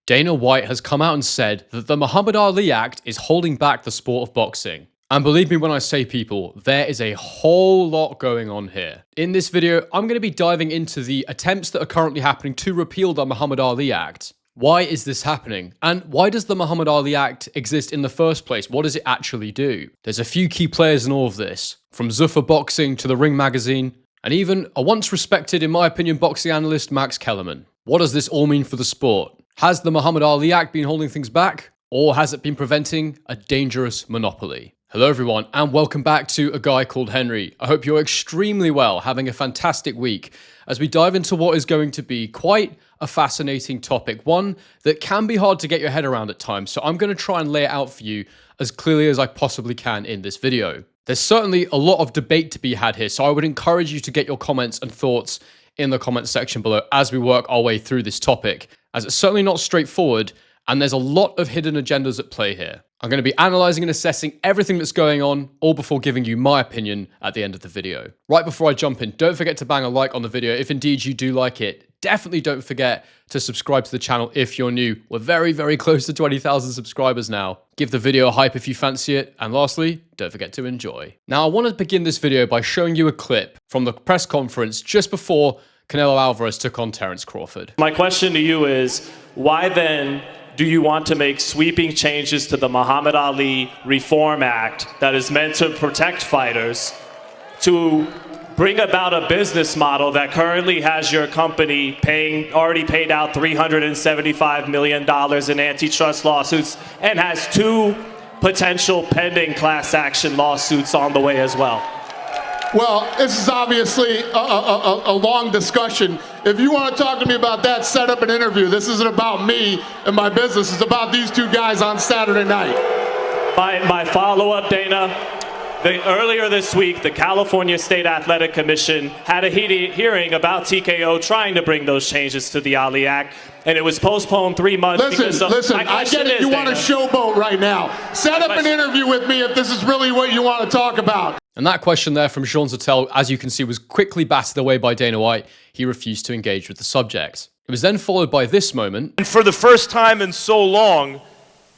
Dana White has come out and said that the Muhammad Ali Act is holding back the sport of boxing. And believe me when I say, people, there is a whole lot going on here. In this video, I'm going to be diving into the attempts that are currently happening to repeal the Muhammad Ali Act. Why is this happening? And why does the Muhammad Ali Act exist in the first place? What does it actually do? There's a few key players in all of this, from Zuffa Boxing to the Ring magazine, and even a once respected, in my opinion, boxing analyst, Max Kellerman. What does this all mean for the sport? Has the Muhammad Ali Act been holding things back? Or has it been preventing a dangerous monopoly? Hello everyone, and welcome back to A Guy Called Henry. I hope you're extremely well, having a fantastic week, as we dive into what is going to be quite a fascinating topic, one that can be hard to get your head around at times, so I'm going to try and lay it out for you as clearly as I possibly can in this video. There's certainly a lot of debate to be had here, so I would encourage you to get your comments and thoughts in the comments section below as we work our way through this topic, as it's certainly not straightforward, and there's a lot of hidden agendas at play here. I'm going to be analysing and assessing everything that's going on, all before giving you my opinion at the end of the video. Right before I jump in, don't forget to bang a like on the video if indeed you do like it. Definitely don't forget to subscribe to the channel if you're new. We're very, very close to 20,000 subscribers now. Give the video a hype if you fancy it. And lastly, don't forget to enjoy. Now, I want to begin this video by showing you a clip from the press conference just before Canelo Alvarez took on Terence Crawford. My question to you is, why then do you want to make sweeping changes to the Muhammad Ali Reform Act that is meant to protect fighters to bring about a business model that currently has your company already paid out $375 million in antitrust lawsuits and has 2 potential pending class action lawsuits on the way as well? Well, this is obviously a long discussion. If you want to talk to me about that, set up an interview. This isn't about me and my business. It's about these 2 guys on Saturday night. My follow-up, Dana. Earlier this week, the California State Athletic Commission had a hearing about TKO trying to bring those changes to the Ali Act, and it was postponed 3 months. Listen, I get it. You want to showboat right now. Set up an interview with me if this is really what you want to talk about. And that question there from Jean Zattel, as you can see, was quickly batted away by Dana White. He refused to engage with the subject. It was then followed by this moment. And for the first time in so long,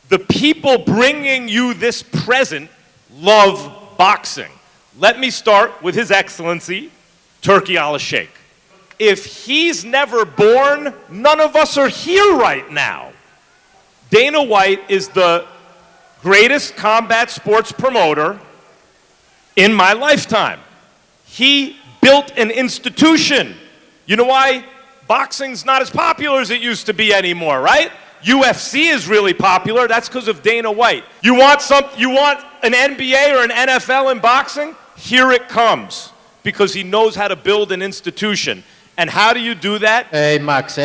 the people bringing you this present love boxing. Let me start with His Excellency, Turki Al-Sheikh. If he's never born, none of us are here right now. Dana White is the greatest combat sports promoter in my lifetime. He built an institution. You know why boxing's not as popular as it used to be anymore, right? UFC is really popular. That's because of Dana White. You want an NBA or an NFL in boxing? Here it comes. Because he knows how to build an institution. And how do you do that? Hey Max.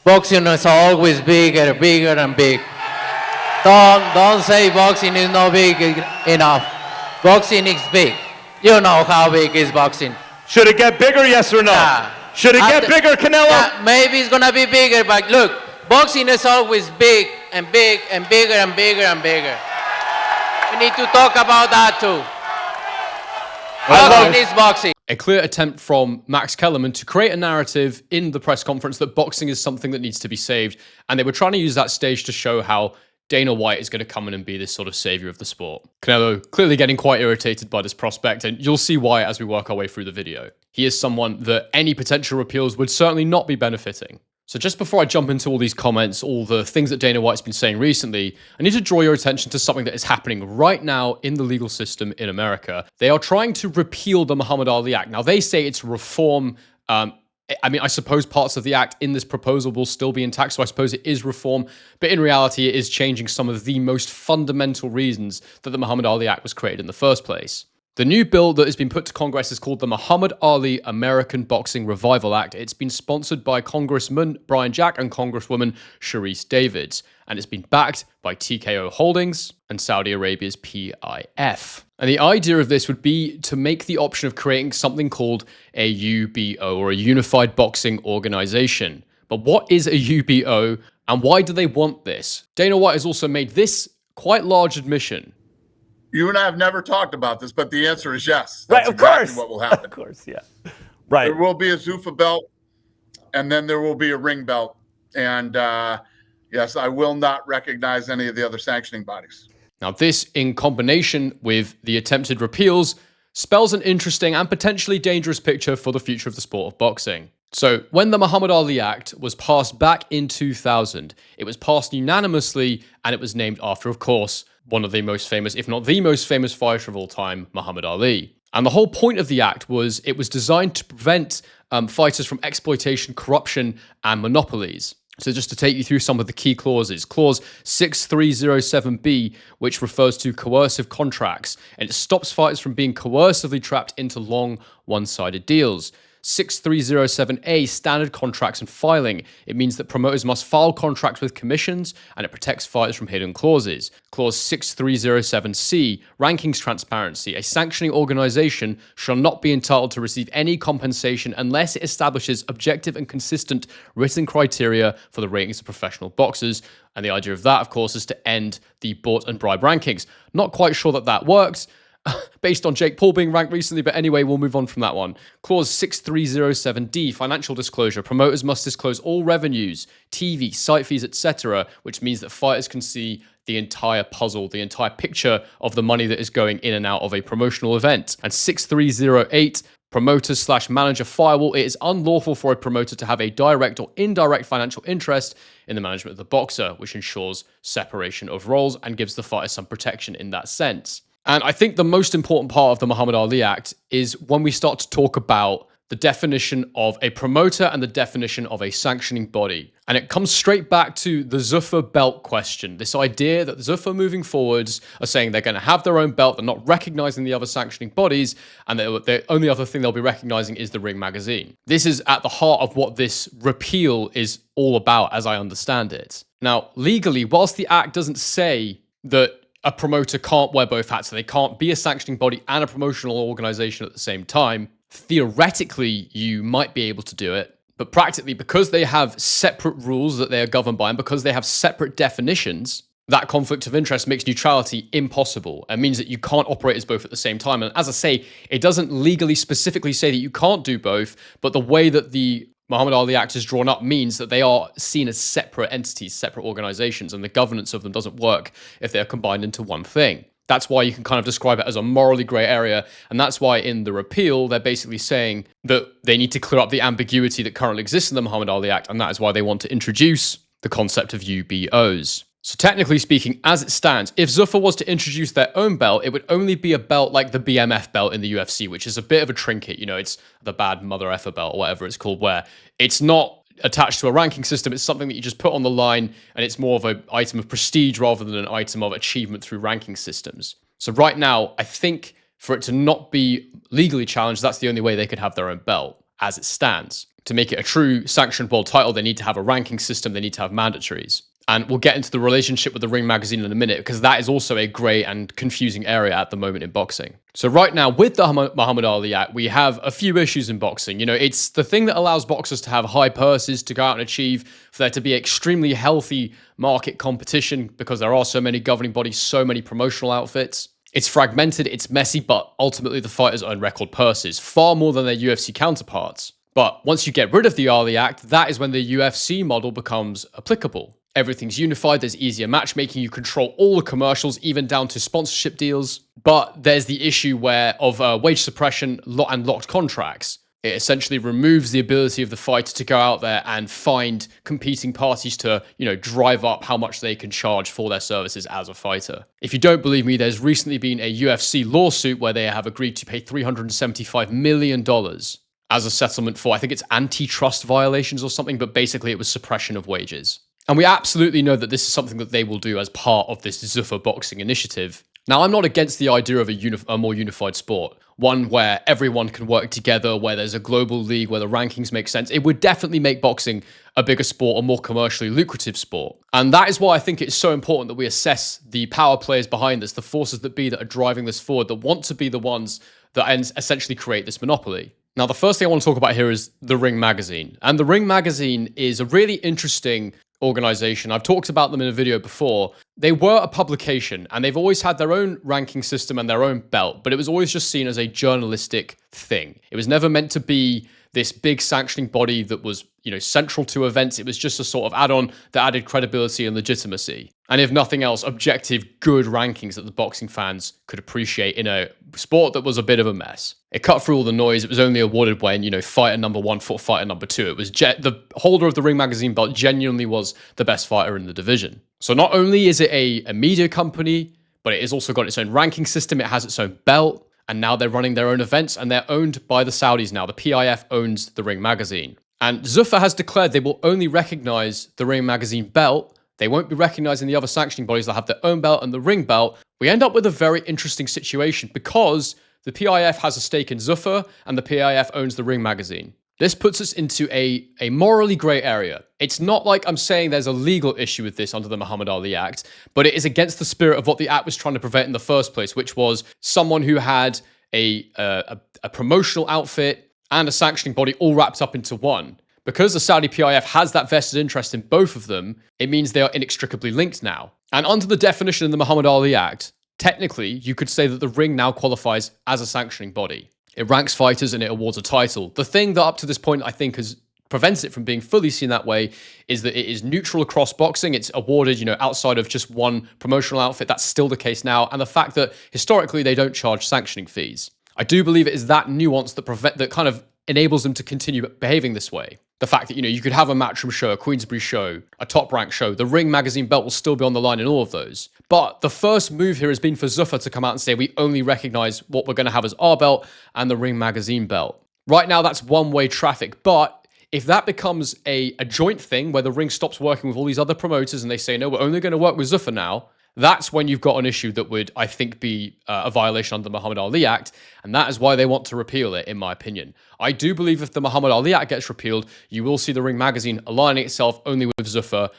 Boxing is always bigger and big. Don't say boxing is not big enough. Boxing is big. You know how big is boxing. Should it get bigger, yes or no? Should it get bigger, Canelo? Maybe it's gonna be bigger, but look, boxing is always big and bigger and bigger and bigger. We need to talk about that too. Boxing is boxing. A clear attempt from Max Kellerman to create a narrative in the press conference that boxing is something that needs to be saved. And they were trying to use that stage to show how Dana White is going to come in and be this sort of savior of the sport. Canelo clearly getting quite irritated by this prospect, and you'll see why as we work our way through the video. He is someone that any potential repeals would certainly not be benefiting. So just before I jump into all these comments, all the things that Dana White's been saying recently, I need to draw your attention to something that is happening right now in the legal system in America. They are trying to repeal the Muhammad Ali Act. Now, they say it's reform. I suppose parts of the act in this proposal will still be intact, so I suppose it is reform. But in reality, it is changing some of the most fundamental reasons that the Muhammad Ali Act was created in the first place. The new bill that has been put to Congress is called the Muhammad Ali American Boxing Revival Act. It's been sponsored by Congressman Brian Jack and Congresswoman Sharice Davids, and it's been backed by TKO Holdings and Saudi Arabia's PIF. And the idea of this would be to make the option of creating something called a UBO, or a Unified Boxing Organization. But what is a UBO, and why do they want this? Dana White has also made this quite large admission. You and I have never talked about this, but the answer is yes. That's right, of exactly course. What will happen. Of course, yeah. Right. There will be a Zuffa belt, and then there will be a ring belt. And Yes, I will not recognize any of the other sanctioning bodies. Now, this, in combination with the attempted repeals, spells an interesting and potentially dangerous picture for the future of the sport of boxing. So, when the Muhammad Ali Act was passed back in 2000, it was passed unanimously and it was named after, of course, one of the most famous, if not the most famous fighter of all time, Muhammad Ali. And the whole point of the act was it was designed to prevent fighters from exploitation, corruption, and monopolies. So just to take you through some of the key clauses, clause 6307B, which refers to coercive contracts, and it stops fighters from being coercively trapped into long one-sided deals. 6307A, standard contracts and filing. It means that promoters must file contracts with commissions, and it protects fighters from hidden clauses. Clause 6307C, rankings transparency. A sanctioning organization shall not be entitled to receive any compensation unless it establishes objective and consistent written criteria for the ratings of professional boxers. And the idea of that, of course, is to end the bought and bribe rankings. Not quite sure that that works, based on Jake Paul being ranked recently, but anyway, we'll move on from that one. Clause 6307D, financial disclosure. Promoters must disclose all revenues, TV, site fees, etc., which means that fighters can see the entire puzzle, the entire picture of the money that is going in and out of a promotional event. And 6308, promoter/manager firewall. It is unlawful for a promoter to have a direct or indirect financial interest in the management of the boxer, which ensures separation of roles and gives the fighter some protection in that sense. And I think the most important part of the Muhammad Ali Act is when we start to talk about the definition of a promoter and the definition of a sanctioning body. And it comes straight back to the Zuffa belt question. This idea that Zuffa moving forwards are saying they're going to have their own belt, they're not recognizing the other sanctioning bodies, and the only other thing they'll be recognizing is the Ring magazine. This is at the heart of what this repeal is all about, as I understand it. Now, legally, whilst the Act doesn't say that a promoter can't wear both hats, so they can't be a sanctioning body and a promotional organization at the same time, theoretically, you might be able to do it. But practically, because they have separate rules that they are governed by and because they have separate definitions, that conflict of interest makes neutrality impossible. It means that you can't operate as both at the same time. And as I say, it doesn't legally specifically say that you can't do both, but the way that the Muhammad Ali Act is drawn up means that they are seen as separate entities, separate organizations, and the governance of them doesn't work if they're combined into one thing. That's why you can kind of describe it as a morally grey area, and that's why in the repeal, they're basically saying that they need to clear up the ambiguity that currently exists in the Muhammad Ali Act, and that is why they want to introduce the concept of UBOs. So technically speaking, as it stands, if Zuffa was to introduce their own belt, it would only be a belt like the BMF belt in the UFC, which is a bit of a trinket. You know, it's the bad mother effer belt or whatever it's called, where it's not attached to a ranking system. It's something that you just put on the line, and it's more of an item of prestige rather than an item of achievement through ranking systems. So right now, I think for it to not be legally challenged, that's the only way they could have their own belt as it stands. To make it a true sanctioned world title, they need to have a ranking system. They need to have mandatories. And we'll get into the relationship with the Ring magazine in a minute, because that is also a grey and confusing area at the moment in boxing. So right now, with the Muhammad Ali Act, we have a few issues in boxing. You know, it's the thing that allows boxers to have high purses, to go out and achieve, for there to be extremely healthy market competition, because there are so many governing bodies, so many promotional outfits. It's fragmented, it's messy, but ultimately the fighters earn record purses, far more than their UFC counterparts. But once you get rid of the Ali Act, that is when the UFC model becomes applicable. Everything's unified, there's easier matchmaking, you control all the commercials, even down to sponsorship deals. But there's the issue of wage suppression and locked contracts. It essentially removes the ability of the fighter to go out there and find competing parties to, drive up how much they can charge for their services as a fighter. If you don't believe me, there's recently been a UFC lawsuit where they have agreed to pay $375 million as a settlement for, I think it's antitrust violations or something, but basically it was suppression of wages. And we absolutely know that this is something that they will do as part of this Zuffa Boxing initiative. Now, I'm not against the idea of a more unified sport, one where everyone can work together, where there's a global league, where the rankings make sense. It would definitely make boxing a bigger sport, a more commercially lucrative sport. And that is why I think it's so important that we assess the power players behind this, the forces that be that are driving this forward, that want to be the ones that essentially create this monopoly. Now, the first thing I want to talk about here is the Ring magazine. And the Ring magazine is a really interesting organization. I've talked about them in a video before. They were a publication, and they've always had their own ranking system and their own belt, but it was always just seen as a journalistic thing. It was never meant to be this big sanctioning body that was, central to events. It was just a sort of add-on that added credibility and legitimacy. And if nothing else, objective, good rankings that the boxing fans could appreciate in a sport that was a bit of a mess. It cut through all the noise. It was only awarded when, fighter number 1 fought fighter number 2. It was the holder of the Ring Magazine belt genuinely was the best fighter in the division. So not only is it a media company, but it has also got its own ranking system. It has its own belt. And now they're running their own events, and they're owned by the Saudis now. The PIF owns the Ring Magazine. And Zuffa has declared they will only recognize the Ring Magazine belt. They won't be recognizing the other sanctioning bodies that have their own belt and the Ring belt. We end up with a very interesting situation because the PIF has a stake in Zuffa, and the PIF owns the Ring Magazine. This puts us into a morally grey area. It's not like I'm saying there's a legal issue with this under the Muhammad Ali Act, but it is against the spirit of what the act was trying to prevent in the first place, which was someone who had a promotional outfit and a sanctioning body all wrapped up into one. Because the Saudi PIF has that vested interest in both of them, it means they are inextricably linked now. And under the definition in the Muhammad Ali Act, technically, you could say that the Ring now qualifies as a sanctioning body. It ranks fighters and it awards a title. The thing that up to this point I think prevents it from being fully seen that way is that it is neutral across boxing. It's awarded, outside of just one promotional outfit. That's still the case now. And the fact that historically they don't charge sanctioning fees. I do believe it is that nuance that kind of enables them to continue behaving this way. The fact that, you could have a Matchroom show, a Queensberry show, a Top Rank show, the Ring Magazine belt will still be on the line in all of those. But the first move here has been for Zuffa to come out and say, we only recognize what we're going to have as our belt and the Ring Magazine belt. Right now, that's one-way traffic. But if that becomes a joint thing where the Ring stops working with all these other promoters and they say, no, we're only going to work with Zuffa now, that's when you've got an issue that would, I think, be a violation under the Muhammad Ali Act, and that is why they want to repeal it, in my opinion. I do believe if the Muhammad Ali Act gets repealed, you will see the Ring Magazine aligning itself only with Zuffa,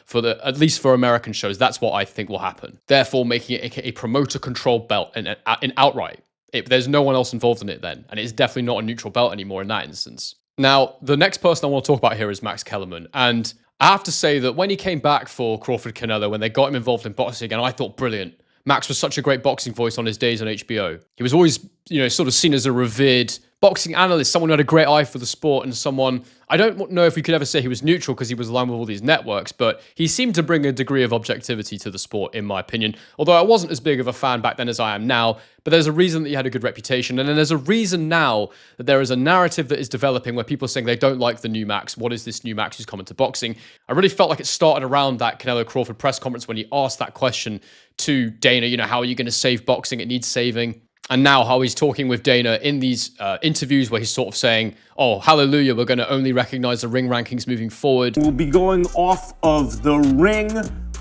at least for American shows. That's what I think will happen. Therefore, making it a promoter-controlled belt in outright. There's no one else involved in it then, and it's definitely not a neutral belt anymore in that instance. Now, the next person I want to talk about here is Max Kellerman, and I have to say that when he came back for Crawford Canelo, when they got him involved in boxing again, I thought brilliant. Max was such a great boxing voice on his days on HBO. He was always, sort of seen as a revered boxing analyst, someone who had a great eye for the sport, and someone, I don't know if we could ever say he was neutral because he was aligned with all these networks, but he seemed to bring a degree of objectivity to the sport, in my opinion. Although I wasn't as big of a fan back then as I am now, but there's a reason that he had a good reputation, and then there's a reason now that there is a narrative that is developing where people are saying they don't like the new Max. What is this new Max who's coming to boxing? I really felt like it started around that Canelo-Crawford press conference when he asked that question to Dana, how are you going to save boxing? It needs saving. And now how he's talking with Dana in these interviews where he's sort of saying, oh, hallelujah, we're going to only recognize the Ring rankings moving forward. We'll be going off of the Ring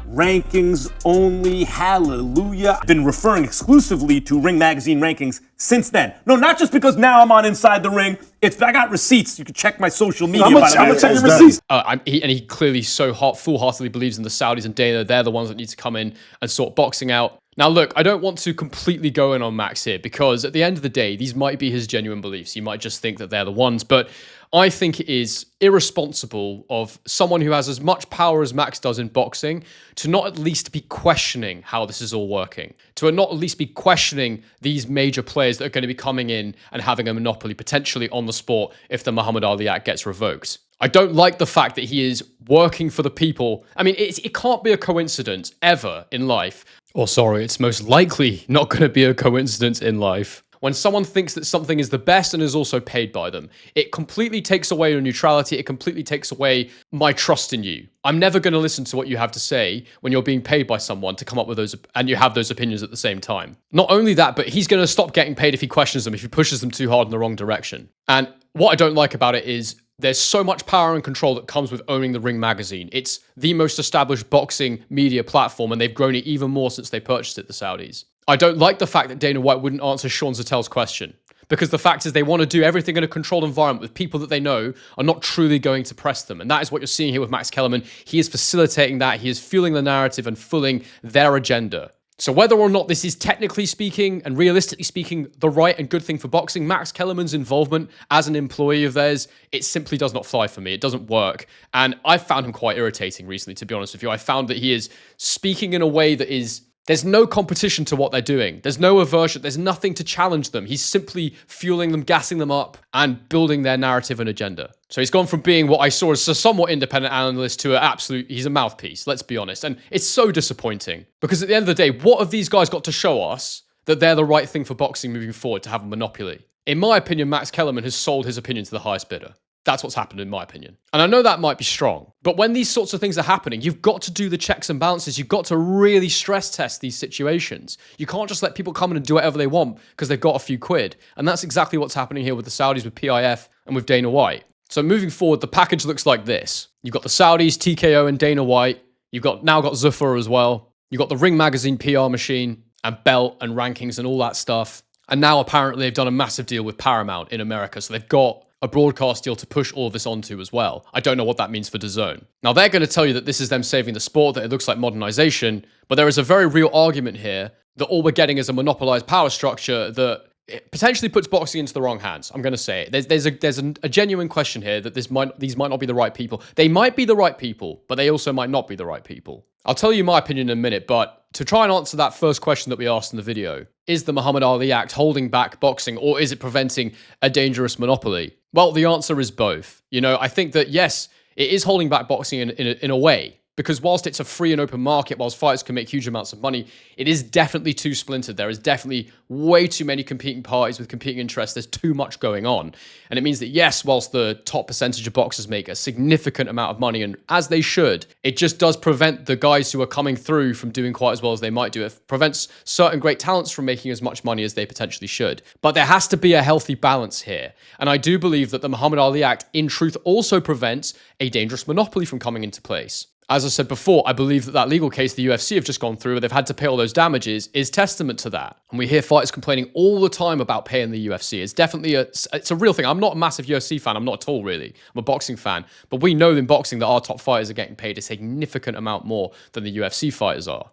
rankings only, hallelujah. I've been referring exclusively to Ring Magazine rankings since then. No, not just because now I'm on Inside the Ring. I got receipts. You can check my social media. I'm gonna check your receipts. He clearly full-heartedly believes in the Saudis and Dana. They're the ones that need to come in and sort boxing out. Now, look, I don't want to completely go in on Max here because at the end of the day, these might be his genuine beliefs. He might just think that they're the ones, but I think it is irresponsible of someone who has as much power as Max does in boxing to not at least be questioning how this is all working, to not at least be questioning these major players that are going to be coming in and having a monopoly potentially on the sport if the Muhammad Ali Act gets revoked. I don't like the fact that he is working for the people. I mean, it can't be a coincidence ever in life. It's most likely not going to be a coincidence in life. When someone thinks that something is the best and is also paid by them, it completely takes away your neutrality. It completely takes away my trust in you. I'm never going to listen to what you have to say when you're being paid by someone to come up with those, and you have those opinions at the same time. Not only that, but he's going to stop getting paid if he questions them, if he pushes them too hard in the wrong direction. And what I don't like about it is there's so much power and control that comes with owning the Ring Magazine. It's the most established boxing media platform, and they've grown it even more since they purchased it, the Saudis. I don't like the fact that Dana White wouldn't answer Sean Zettel's question, because the fact is they want to do everything in a controlled environment with people that they know are not truly going to press them. And that is what you're seeing here with Max Kellerman. He is facilitating that. He is fueling the narrative and fueling their agenda. So whether or not this is technically speaking and realistically speaking the right and good thing for boxing, Max Kellerman's involvement as an employee of theirs, it simply does not fly for me. It doesn't work. And I found him quite irritating recently, to be honest with you. I found that he is speaking in a way that is There's no competition to what they're doing. There's no aversion. There's nothing to challenge them. He's simply fueling them, gassing them up, and building their narrative and agenda. So he's gone from being what I saw as a somewhat independent analyst to he's a mouthpiece, let's be honest. And it's so disappointing because at the end of the day, what have these guys got to show us that they're the right thing for boxing moving forward to have a monopoly? In my opinion, Max Kellerman has sold his opinion to the highest bidder. That's what's happened in my opinion. And I know that might be strong, but when these sorts of things are happening, you've got to do the checks and balances. You've got to really stress test these situations. You can't just let people come in and do whatever they want because they've got a few quid. And that's exactly what's happening here with the Saudis, with PIF, and with Dana White. So moving forward, the package looks like this. You've got the Saudis, TKO, and Dana White. You've now got Zuffa as well. You've got the Ring Magazine PR machine and belt and rankings and all that stuff. And now apparently they've done a massive deal with Paramount in America. So they've got a broadcast deal to push all of this onto as well. I don't know what that means for DAZN. Now, they're going to tell you that this is them saving the sport, that it looks like modernization, but there is a very real argument here that all we're getting is a monopolized power structure that it potentially puts boxing into the wrong hands. I'm going to say it. There's a genuine question here that these might not be the right people. They might be the right people, but they also might not be the right people. I'll tell you my opinion in a minute, but to try and answer that first question that we asked in the video, is the Muhammad Ali Act holding back boxing or is it preventing a dangerous monopoly? Well, the answer is both. I think that yes, it is holding back boxing in a way. Because whilst it's a free and open market, whilst fighters can make huge amounts of money, it is definitely too splintered. There is definitely way too many competing parties with competing interests. There's too much going on. And it means that, yes, whilst the top percentage of boxers make a significant amount of money, and as they should, it just does prevent the guys who are coming through from doing quite as well as they might do. It prevents certain great talents from making as much money as they potentially should. But there has to be a healthy balance here. And I do believe that the Muhammad Ali Act, in truth, also prevents a dangerous monopoly from coming into place. As I said before, I believe that legal case the UFC have just gone through, where they've had to pay all those damages, is testament to that. And we hear fighters complaining all the time about paying the UFC. It's definitely it's a real thing. I'm not a massive UFC fan. I'm not at all, really. I'm a boxing fan. But we know in boxing that our top fighters are getting paid a significant amount more than the UFC fighters are.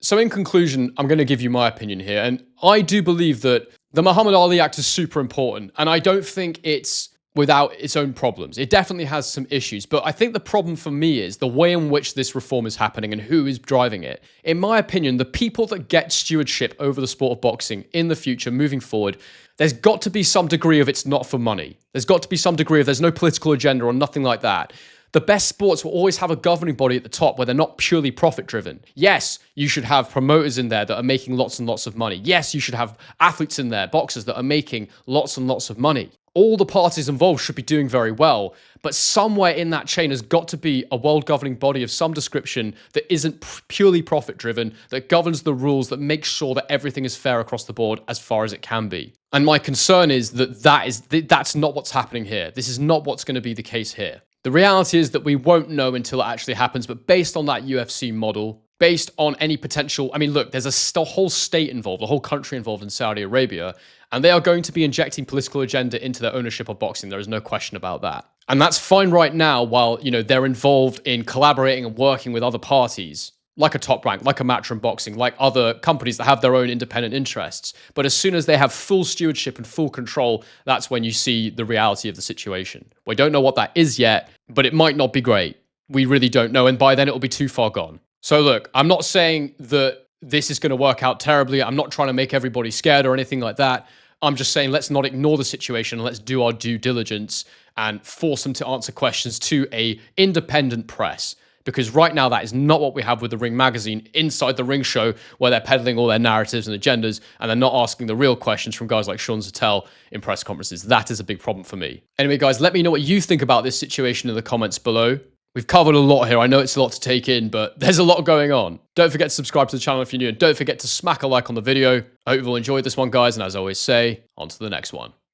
So in conclusion, I'm going to give you my opinion here. And I do believe that the Muhammad Ali Act is super important. And I don't think it's without its own problems. It definitely has some issues, but I think the problem for me is the way in which this reform is happening and who is driving it. In my opinion, the people that get stewardship over the sport of boxing in the future, moving forward, there's got to be some degree of it's not for money. There's got to be some degree of there's no political agenda or nothing like that. The best sports will always have a governing body at the top where they're not purely profit-driven. Yes, you should have promoters in there that are making lots and lots of money. Yes, you should have athletes in there, boxers that are making lots and lots of money. All the parties involved should be doing very well, but somewhere in that chain has got to be a world governing body of some description that isn't purely profit-driven, that governs the rules, that makes sure that everything is fair across the board as far as it can be. And my concern is that that's not what's happening here. This is not what's going to be the case here. The reality is that we won't know until it actually happens, but based on that UFC model, based on any potential, I mean, look, there's a whole state involved, a whole country involved in Saudi Arabia, and they are going to be injecting political agenda into their ownership of boxing. There is no question about that. And that's fine right now while, they're involved in collaborating and working with other parties, like a Top Rank, like a Matchroom Boxing, like other companies that have their own independent interests. But as soon as they have full stewardship and full control, that's when you see the reality of the situation. We don't know what that is yet, but it might not be great. We really don't know. And by then it will be too far gone. So look, I'm not saying that this is going to work out terribly. I'm not trying to make everybody scared or anything like that. I'm just saying let's not ignore the situation and let's do our due diligence and force them to answer questions to a independent press. Because right now that is not what we have with the Ring Magazine inside the Ring Show, where they're peddling all their narratives and agendas and they're not asking the real questions from guys like Sean Zattel in press conferences. That is a big problem for me. Anyway, guys, let me know what you think about this situation in the comments below. We've covered a lot here. I know it's a lot to take in, but there's a lot going on. Don't forget to subscribe to the channel if you're new, and don't forget to smack a like on the video. I hope you'll enjoy this one, guys, and as I always say, on to the next one.